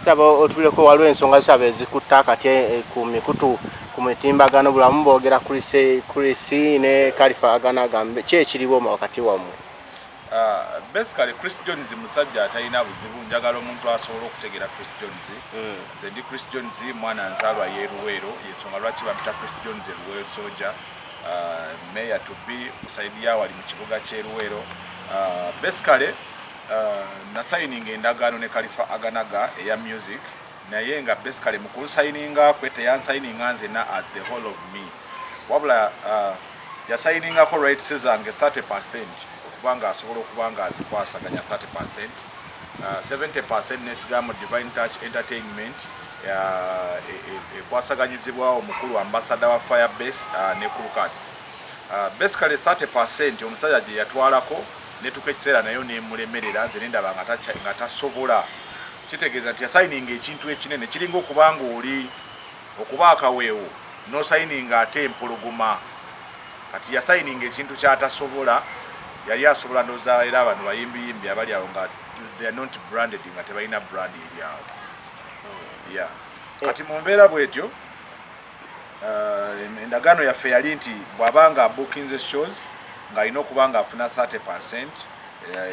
Sabo otuleko waliwo ensonga zisaba ezikutta kati ku mikutu ku mitimbagano bulamu boogera kuri ne Khalifa aganagambe ki ekiriwo wakati wammwe? Basically Chris Jones musajja atalina buzibu, njagala omuntu asobola okutegeera Chris Jones. Nze ndi Chris Jones mwana nzaalwa y'Eruweero, y'ensonga lwaki bamuyita Chris Jones Eruweero Soldier. Mayor to be musaidia wali mu kibuga ky'Eruweero. Basically na signing endagaano ne Khalifa Aganaga eya music naye nga basically mu kunsayininga kwete yansayininga nzena as the whole of me, wabula ya signinga ko rights zange 30% okubanga asobola okubanga azikwasaganya 30%, 70% nesigamo Divine Touch Entertainment ekwasaganyizibwa omukulu ambassador wa Firebase ne Coolcats. Basically 30% omusajja gye yatwalako netukekiseera nayo nemulemerera nze nendaba nga tasobola, kitegeeza nti yasayininga ekintu ekinene kiringa okubanga oli okuba akaweewo nosayininga ate empologoma, kati yasayininga ekintu kyatasobola. Yali asobola ndooza era abantu bayimbiyimbi abali awo nga they are not branded, nga tebalina brand eri awo. Kati mu mbeera bwetyo endagaano yaffe yali nti bw'abanga bookinze shows nga alina okuba nga afuna 30%,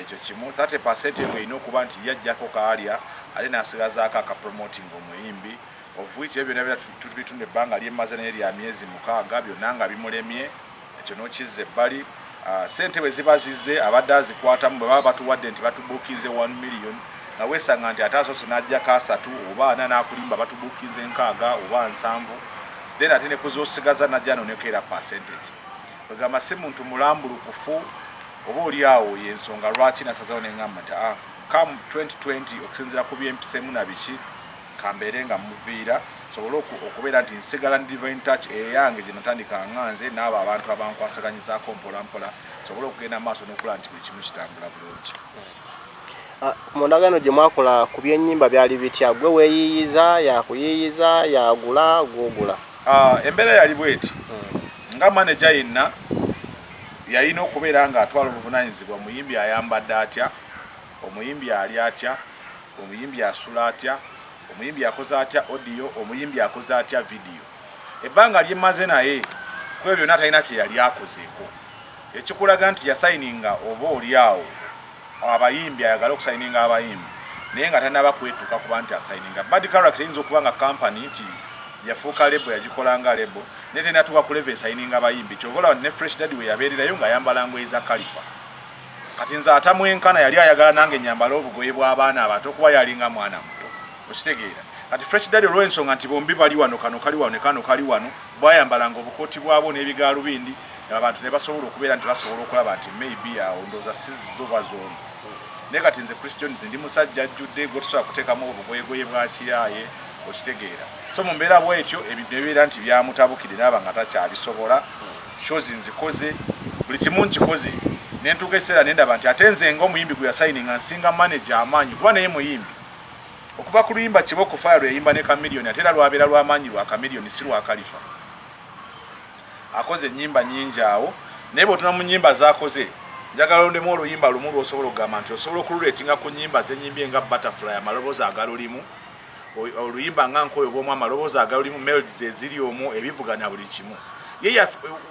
ekyo kimu 30% eyo erina okuba nti yajjako kaalya ate n'asigazaako akapromoting omuyimbi, of which ebyo byonna tubitunda ebbanga ly'emaze naye lya myezi 6 byonna nga bimulemye, ekyo n'okizza ebbali. Sente bwe ziba zizze abadde azikwatamu bwe baba batuwadde nti batubuukinze 1 million nga weesanga nti ate asoose n'ajjako 3 oba 4 n'akulimba batubuukinze 6 oba 7, then ate ne kuzoosigaza najja nonekeera percentage. Bagamba si muntu mulambulukufu oba oli awo y'ensonga lwaki nasazawo neŋŋamba nti come 2020 okusinziira ku byempisemu na biki kambeere nga muviira sobole okubeera nti nsigala ndi Divine Touch eyange gye natandika nganze n'abo abantu abankwasaganyizaako mpola mpola sobole okugenda maaso n'okulaba nti buli kimu kitambula bulungi. Mu ndagaano gye mwakola ku by'ennyimba byali bitya? Gwe weeyiyiza, yakuyiyiza, yagula, gwogula? Embeera yali bweti nga manager yenna yalina okubeera nga atwala obuvunaanyizibwa omuyimbi ayambadde atya, omuyimbi ali atya, omuyimbi asula atya, omuyimbi akoze atya audio, omuyimbi akoze atya video. Ebbanga lyemaze naye ku ebyo byonna talina kye yali akozeeko, ekikulaga nti yasayininga oba oli awo abayimbi ayagala okusayininga abayimbi naye nga tanaba kwetuuka kuba nti asayininga. Bad Character eyinza okuba nga company nti yafuuka lebo yagikolanga lebo naye tenatuuka ku level esayininga abayimbi. Kyobola ne Fresh Daddy we yabeererayo nga ayambala ngoye za Khalifa. Kati nze atamwenkana yali ayagala nange nyambala obugoye bw'abaana abato kuba yalinga mwana muto, okitegeera. Kati Fresh Daddy olw'ensonga nti bombi bali wano, kano kali wano ne kano kali wano, bwayambalanga obukooti bwabo n'ebigaalo bindi abantu ne basobola okubeera nti basobola okulaba nti maybe awo ndooza sizo bazono. Naye kati nze Chris Jones ndi musajja ajjudde gotusobola kuteekamu obugoyegoye bwa kiraaye, okitegeera. So mu mbeera bwetyo ebibeera nti byamutabukire n'aba nga takyabisobola, shows nzikoze, buli kimu nkikoze, nentuuka ekiseera nendaba nti ate nze ng'omuyimbi gwe yasayininga nsinga manager amaanyi kuba naye muyimbi. Okuva ku luyimba Kiboko Fire lwe yayimba ne Chameleon ate era lwabeera lw'amaanyi lwa Chameleon si lwa Khalifa. Akoze ennyimba nnyingi awo naye bw'otuna mu nnyimba z'akoze njagala ondemu oluyimba lumu lw'osobola okugamba nti osobola okululeetinga ku nnyimba z'ennyimbi nga Butterfly amaloboozi agalulimu, oluyimba nga Nkoyo bw'omu amaloboozi agalulimu, melodies eziri omwo ebivuganya buli kimu. Ye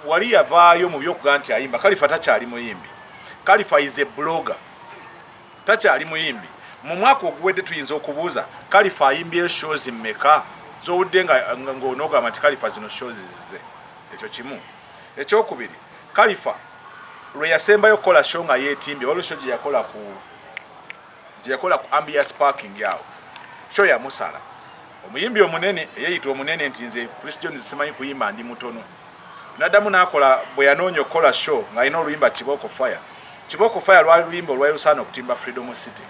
wali yavaayo mu by'okugaa nti ayimba. Khalifa takyali muyimbi. Khalifa is a blogger, takyali muyimbi. Mu mwaka oguwedde tuyinza okubuuza Khalifa ayimbye shows mmeka z'owudde ng'onoogamba nti Khalifa zino shows zize. Ekyo kimu. Ekyokubiri, Khalifa lwe yasembayo okukola show nga yeetimbye waliwo show gye yakola ku Ambience Parking yawo, show ya musala. Omuyimbi omunene eyeyita omunene nti nze Chris Jones simanyi kuyimba ndi mutono, naddamu n'akola bwe yanoonya okukola show ng'alina oluyimba Kiboko Fire. Kiboko Fire lwali luyimba olwali lusaana okutimba Freedom City.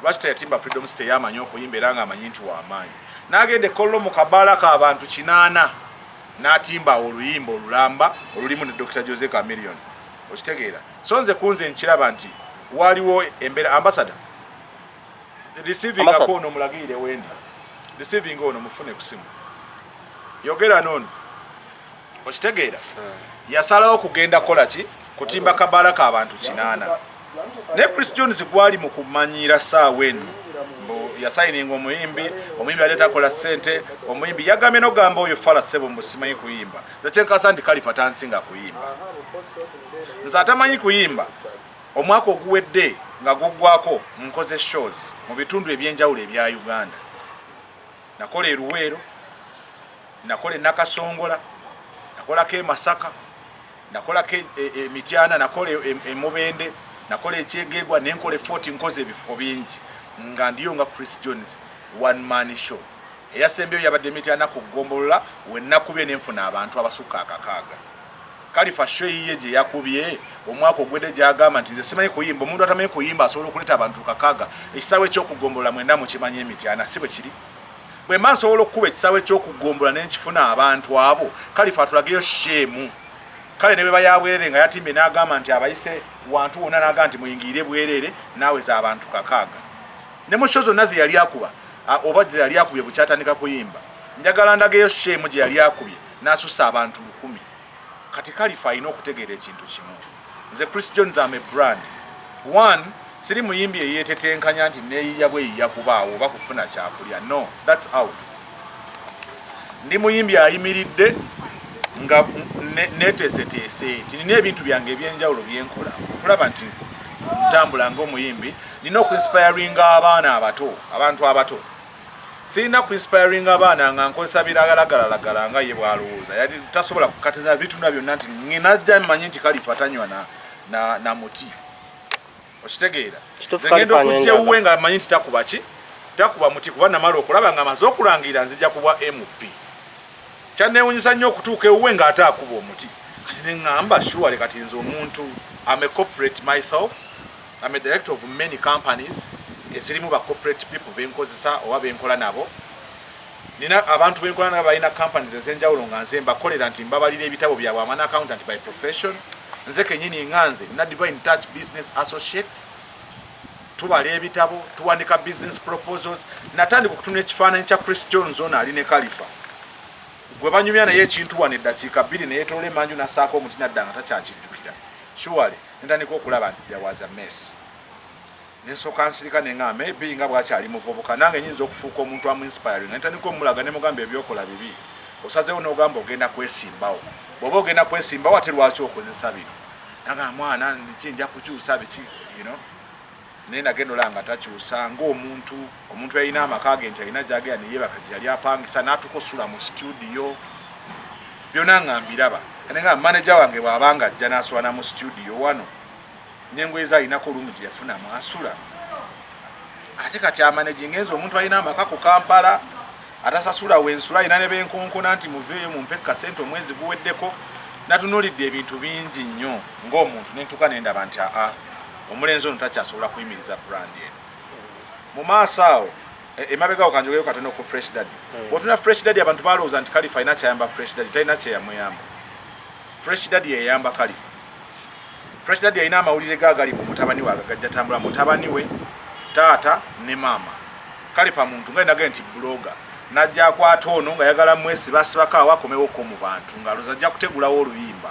Lwaki yatimba Freedom City yamanyi okuyimba era ng'amanyi nti w'amaanyi. N'agenda ekkololo mu kabaala k'abantu 8 n'atimba oluyimba olulamba olulimu ne Dr. Jose Chameleon, okitegeera. So nze kunze nkiraba nti waliwo embeera ambassador receiving akono mulagire wendi receiving ono mufune ku simu yogera nono, okitegeera. Yasalawo kugenda kola ki kutimba kabaala k'abantu 8 ne Chris Jones gwali mu kumanyira saawa eno yasayininga omuyimbi aleta kola sente omuyimbi yagambye nogamba oyo fala sebo musimanyi kuyimba zakyenkasa nti Khalifa tansinga kuyimba nze atamanyi kuyimba omwaka oguwedde nga guggwako nkoze shows mu bitundu ebyenjawulo ebya Uganda nakola Eruweero nakola Nakasongola nakolako Masaka nakolako Mityana nakola Mubende nakola Ekyegegwa nenkola Fort nkoze ebifo bingi nga ndiyo nga Chris Jones one man show eyasembyo yabadde Mityana ku Gombolola wenakubye nenfuna abantu abasuka akakaaga Khalifa show yiye gye yakubye omwaka ogwedde gyagamba nti nze simanyi kuyimba omuntu atamanyi kuyimba asobola okuleta abantu kakaaga ekisaawe ky'okugombola mwenda mukimanyi Mityana si bwe kiri bwe mba nsobola okukuba ekisaawe ky'okugombola nenkifuna abantu abo Khalifa atulageyo shemu kale ne bwe bayabwerere nga yatimbe n'agamba nti abayise wantu wonna n'agamba nti muyingire bwerere naawe za abantu kakaaga ne mu show zonna ze yali akuba oba ze yali akubye bukyatandika kuyimba njagala ndageyo shemu gye yali akubye n'asusa abantu 1,000 kati Khalifa alina okutegeera ekintu kimu nze Chris Jones am a brand one siri muyimbi eyeetetenkanya nti neeyiya bweyiya kubaawo oba kufuna kyakulya no that's out ndi muyimbi ayimiridde nga neteeseteese nti nina ebintu byange ebyenjawulo byenkola okulaba nti ntambula ng'omuyimbi nina okuinspiringa abaana abato abantu abato sirina kuinspiringa abaana nga nkozesa biragalalagala nga ye bwalowooza yali tasobola kukatiza bitunda byonna nti nginajja mmanyi nti Khalifa tanywa na muti okitegeera ngenda okujja ewuwe nga mmanyi nti takuba muti kuba namala okulaba nga amaze okulangira nzija kuba MP kyanneewunyisa nnyo okutuuka ewuwe ng'ate akuba omuti kati neŋŋamba sure kati nze omuntu I'm a corporate myself I'm a director of many companies ezirimu ba corporate people benkozesa oba benkola nabo nina abantu benkola nabo balina companies ezenjawulo nga nze mbakolera nti mbabalira ebitabo byabwe amana accountant by profession nze kenyini nganze na Divine Touch Business Associates tubala ebitabo tuwandika business proposals natandika okutuna ekifaananyi kya Chris Jones ono ali ne Khalifa gwe banyumya naye ekintu wane eddakiika 2 neyetoole manju nasaako omuti nadda nga takyakijjukira surely ntandika okulaba nti there was a mess nesooka nsirika nenga maybe nga bwakyali muvubuka nange nyinza okufuuka omuntu amuinspiring ntandika omulaga ne mugamba ebyokola bibi osazeewo n'ogamba ogenda kwesimbawo bw'oba ogenda kwesimbawo ate lwaki okozesa bino nanga mwana nkinja kukyusa biki naye nagenda olanga takyusa ng'omuntu yalina amaka ge nti alina gyagera neyebaka gye yali apangisa n'atuka osula mu studio byonna nga mbiraba nga manager wange bw'abanga ajja n'asula mu studio wano nengoye zalinako olumu gye yafunamu asula ate kati amanaginga enzo omuntu alina amaka ku Kampala atasasula wensula alina ne benkonkona nti muveeyo mumpe kasente omwezi guweddeko natunuulidde ebintu bingi nnyo ng'omuntu nentuka nendaba nti omulenzi ono takyasobola kuyimiriza brand eno mu maaso awo emabegawo kanjogeyo katono ku Fresh Daddy bw'otuna Fresh Daddy abantu balowooza nti Khalifa alina kyayamba Fresh Daddy talina kyeyamuyamba Fresh Daddy yeyamba Khalifa Fresh Daddy alina amawulire gagali ku mutabani we agagajja tambula mutabani we taata ne maama Khalifa muntu nga nagenda nti blogger najja akwata ono nga yagala mwesibasibako awakomewo ko mu bantu ngaloza ajja kutegulawo oluyimba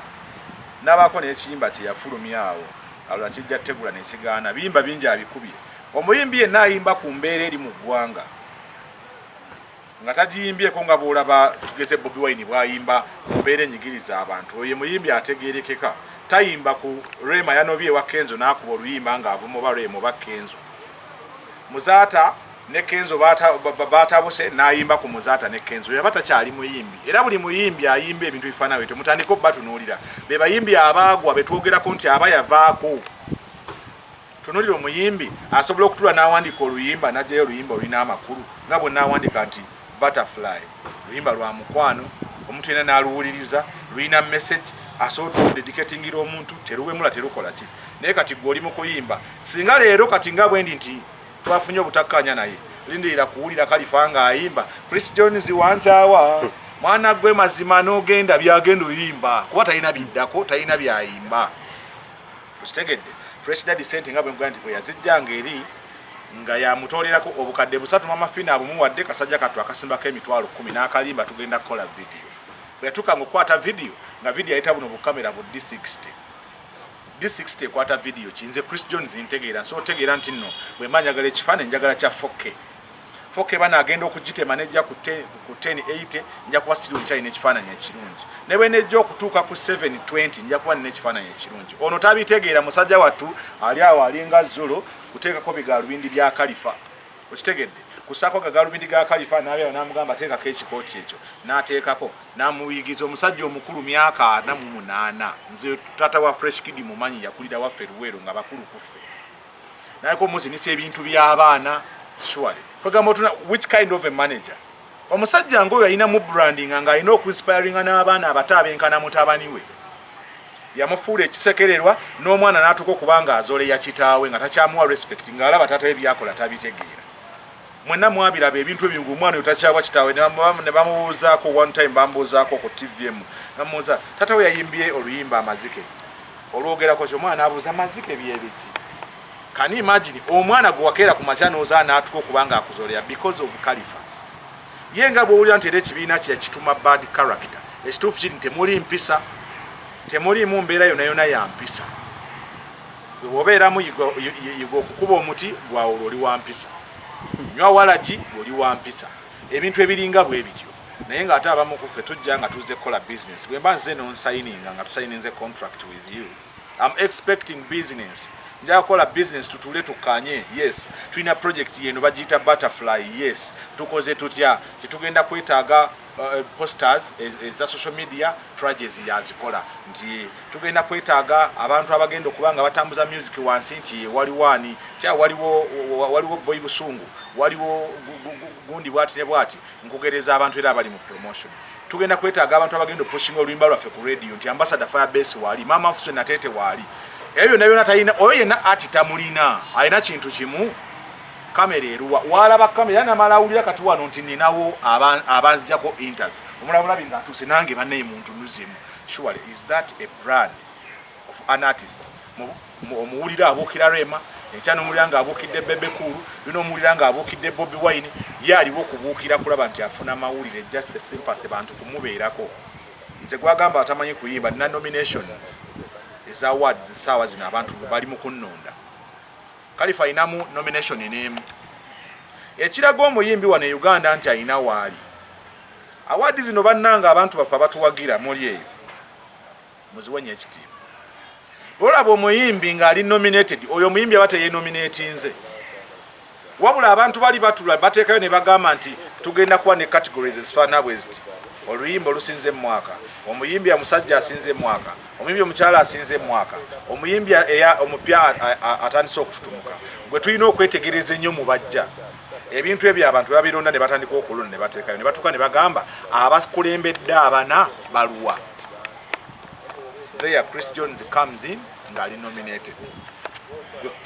n'abaako n'ekiyimba kye yafulumyawo alwa kijja tegula n'ekigaana biyimba bingi abikubye omuyimbi yenna ayimba ku mbeera eri mu ggwanga nga tagiyimbyeko nga bw'olaba tugeze Bobi Wine bw'ayimba ku mbeera enyigiriza abantu oyo muyimbi ategeerekeka tayimba ku Rema yanobye wa Kenzo n'akuba oluyimba ng'avuma oba Rema oba Kenzo Muzaata ne Kenzo batabuse n'ayimba ku Muzaata ne Kenzo yaba takyali muyimbi era buli muyimbi ayimba ebintu bifaana bwe temutandika batunuulira be bayimbi abaagwa betwogerako nti aba yavaako tunuulira omuyimbi asobola okutula n'awandika oluyimba n'ajjayo oluyimba olulina amakulu nga bwe n'awandika nti Butterfly luyimba lwa mukwano omuntu yena n'aluwuliriza lulina message asobola okudedicatingira omuntu teruwemula terukola ki naye kati gwe oli mu kuyimba singa leero kati nga bwendi nti twafunye obutakkanya naye lindirira kuwulira Khalifa nga ayimba Chris Jones wantawa mwana gwe mazima n'ogenda byagenda oyimba kuba talina biddako talina byayimba okitegedde Fresh Daddy sente nga bwe mugamba nti bwe yazijjanga eri nga yamutolerako obukadde 3 mamafina abumuwadde kasajja kattu akasimbako emitwalo 10 n'akalimba tugenda kukola video bwe yatuuka ng'okwata video nga video yayita buno bukamera bu D60 ekwata video kinze Chris Jones ntegeera so otegeera nti nno bwe mba njagala ekifaananyi njagala kya 4K foke bana agenda okugite manager ku 1080 nja kuba studio chine ekifaananyi ekirungi ne bwe nejja okutuuka ku 720 nja kuba nina ekifaananyi ekirungi ono tabitegeera musajja wattu ali awo alinga Zulu kuteekako bigalubindi bya Khalifa okitegedde kusako gagalubindi ga Khalifa n'abyawo n'amugamba teekako ekikooti ekyo n'ateekako n'amuyigiza omusajja omukulu myaka 48 nze tata wa Fresh Kid mumanyi yakulira waffe Luweero nga bakulu kuffe naye ko muzinisa ebintu by'abaana surely kagamba tuna which kind of a manager omusajja ngoyo alina mu branding nga alina okuinspiringa n'abaana abato abenkana mutabani we yamufuula ekisekererwa n'omwana n'atuuka okubanga azole ya kitaawe nga takyamuwa respect nga alaba taata we byakola tabitegeera mwenna mwabiraba ebintu ebingu omwana otakyawa kitaawe ne bamubuuzaako one time bamubuuzaako ku TVM namubuuza taata we yayimbye oluyimba amazike olwogerako kyo omwana abuuza amazike byebiki. Can you imagine omwana gwe wakeera ku makyano oza n'atuuka okubanga akuzolera because of Khalifa yenga bw'owulira nti era ekibiina kye yakituma bad character ekituufu kiri temuli mpisa temuliimu mbeera yonna yonna ya mpisa obeeramu yiga okukuba omuti gwawe oli wa mpisa nywa walagi oli wa mpisa ebintu ebiringa bwe bityo naye ng'ate abamu ku ffe tujja nga tuzze kukola business bwe mba nze nonsayininga nga tusayininze contract with you I'm expecting business nja kukola business tutule tukanye yes tulina project yeno bagiyita butterfly yes tukoze tutya kitugenda kwetaaga posters eza social media trajes yazikola nti tugenda kwetaaga abantu abagenda okubanga batambuza music wansi nti waliwani tya waliwo boy busungu waliwo gundi bwati ne bwati nkugereza abantu era abali mu promotion tugenda kwetaaga abantu abagenda pushing olwimba lwaffe ku radio nti ambassador Firebase wali mama Fuse Natete wali ebyo nabyo natayina oyo yena ati tamulina alina kintu kimu kamera eruwa walaba kamera yana malawulira kati wano nti ninawo abanzijako interview omulabulabi nga atuse nange banne muntu nuzemu surely is that a brand of an artist omuwulira abuukira Rema enkyano omulira nga abuukidde Bebe Kulu yuno omulira nga abuukidde Bobby Wine ye aliwo okubuukira kulaba nti afuna mawulire just a sympathy bantu kumubeerako nze gwagamba atamanyi kuyimba nina nominations eza awards sawa zina abantu bali mu kunnonda Khalifa ayinamu nomination n'emu ekiraga omuyimbi wano e Uganda nti ayina waali awards zino bannanga abantu bafa batuwagira muli eyo muziwenye ekitiibwa olaba omuyimbi ng'ali nominated oyo omuyimbi aba teyenominatinze wabula abantu bali batula bateekayo ne bagamba nti tugenda kuba ne categories ezifaana bweziti oluyimba olusinze mu mwaka omuyimbi omusajja asinze mu mwaka omuyimbi omukyala asinze mu mwaka omuyimbi omupya atandise okututumuka gwe tulina okwetegereza ennyo mu bajja ebintu ebyo abantu babironda ne batandika okulonda ne bateekayo ne batuuka ne bagamba abakulembedde abana baluwa there Chris Jones comes in ng'ali nominated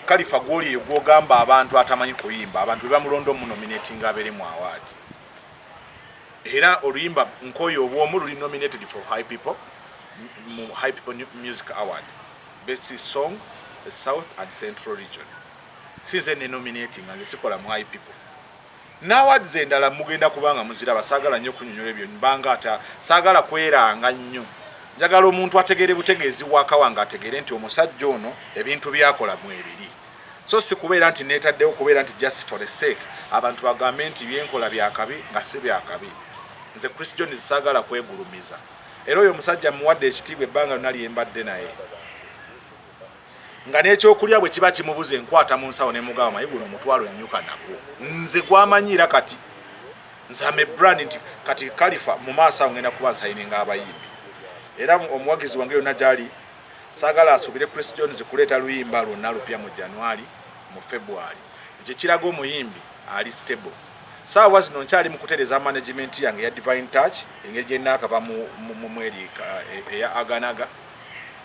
Khalifa gwoli gwogamba abantu atamanyi kuyimba abantu be bamulonda omunominating abeere mu award era oluyimba nkoyo obwomu luli nominated for High People Music Award Best Song South and Central Region since ne nominating nga sikola mu High People n'awards endala mugenda kubanga muziraba saagala nnyo kunyonyola ebyo mbanga ata saagala kweranga nnyo njagala omuntu ategere butegeezi waka wange ategere nti omusajja ono ebintu byakola mu ebiri so si kubeera nti neetaddewo kubeera nti just for the sake abantu bagambe nti byenkola byakabi nga si byakabi nze Chris Jones saagala kwegulumiza era oyo omusajja muwadde ekitiibwa ebbanga lyonna lyembadde naye nga n'ekyokulya bwe kiba kimubuze enkwata mu nsawo ne mugamba mayi guno omutwalo nnyuka nagwo nze gwamanyiira kati nzame brand nti kati Khalifa mu maaso awo ngenda kuba nsayininga abayimbi era omuwagizi wange yonna gyali saagala asubire Chris Jones kuleeta luyimba lwonna lupya mu January mu February ekyo kiraga omuyimbi ali stable saawa zino nkyali mu kutereeza management yange ya Divine Touch engeri gye nnaakaba mu erika eya aganaga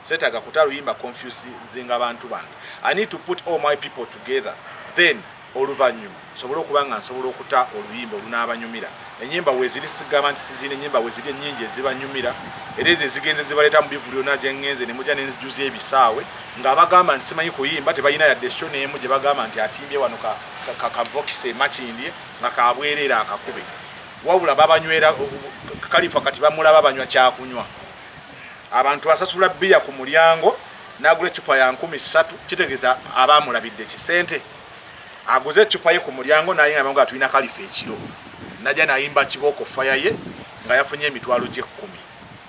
setaga kutaluyimba confusing abantu bange I need to put all my people together then oluvannyuma nsobola okuba nga nsobola okuta oluyimba olunaabanyumira enyimba weziri sigamba nti sizina enyimba weziri ennyingi ezibanyumira era ezo ezigenze zibaleeta mu bivu lyonna gye ngenze ne mujja ne nzijuza ebisaawe ng'abagamba nti simanyi kuyimba tebalina yadde show n'emu gye bagamba nti atimbye wano kavokise makindye nga kabwerera akakube wabula babanywera Khalifa kati bamulaba banywa kyakunywa abantu asasula bbiya ku mulyango n'agula ecupa ya 13 kitegeeza abamulabidde kisente aguze ecupa ye ku mulyango naye nga tulina Kalifa ekiro najja nayimba Kiboko fire ye nga yafunye emitwalo gye